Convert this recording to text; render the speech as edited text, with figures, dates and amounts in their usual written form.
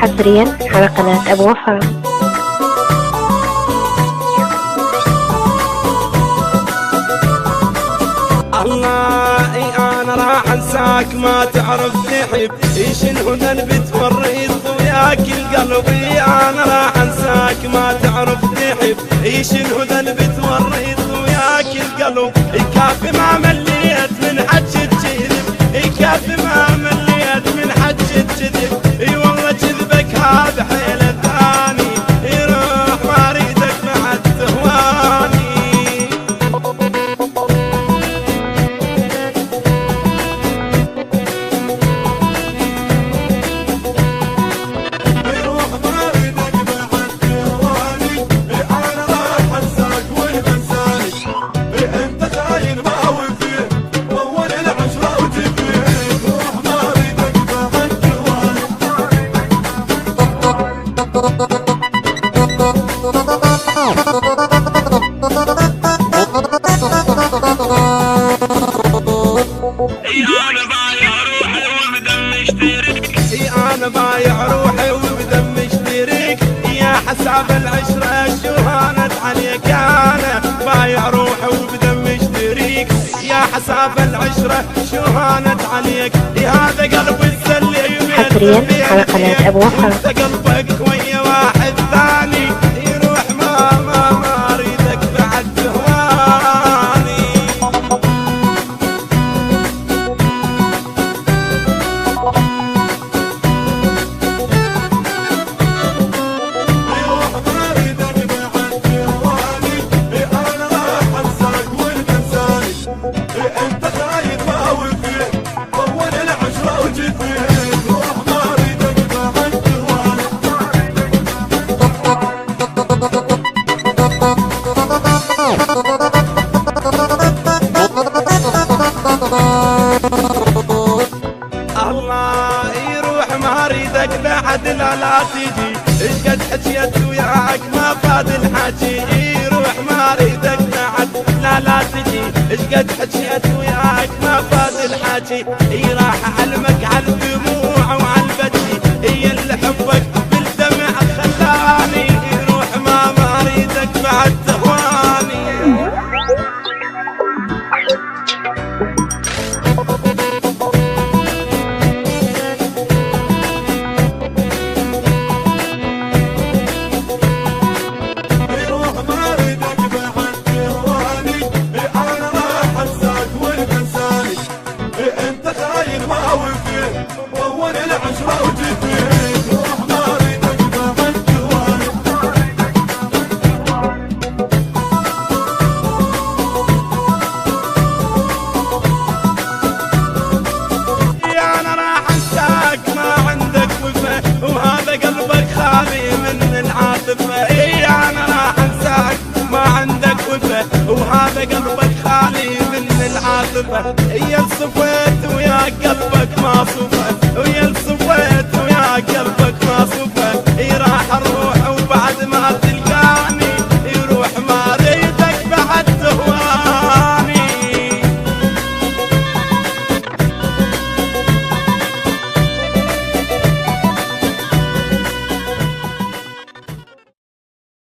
حصريا على قناة أبو وفاء. الله أنا راح أنساك ما تعرف تحب إيش الهدى بتوريط وياك القلب. أنا راح أنساك ما تعرف تحب إيش الهدى بتوريط وياك القلب. يكافي ما مليت من حجة كذب، يكافي ما مليت من حجة كذب. اي والله كذبك هذا حيل ثاني، يروح ما اريدك بعد تهواني. يروح ما اريدك بعد تهواني. انا راح انساك والبنساني، انت خاين ما وفيه واول العشرة وتفيه. يروح ما اريدك بعد تهواني. أنا بايع روحي وبدم اشتريك يا حساب العشرة شو هانت عليك. أنا بايع روحي وبدم اشتريك يا حساب العشرة شو هانت عليك. هذا قلب السليم حصريا على قناة أبو وفاء. انت قلبك ويا واحد ثاني، يروح ما اريدك بعد تهواني. انت خاين ما وفيه اول العشرة وجفيه. روح ما اريدك بعد تهواني. الله يروح ما اريدك بعد لا تجي. ايش قد حكيت وياك ما فاد الحكي. يروح ما اريدك بعد لا تجي. ايش قد حكيت وياك ما فاد الحكي. راح اعلمك على الدموع وعلى البكي، هي اللي حبك بالدمع خلاني. يروح ما اريدك بعد تهواني. واول العشرة وجفيه. روح ما اريدك بعد تهواني. انا راح انساك ما عندك وفا وهذا قلبك خالي من العاطفة. انا راح انساك ما عندك وفا وهذا قلبك خالي من العاطفة. هي صفيت ويا قلبك ما صفيت.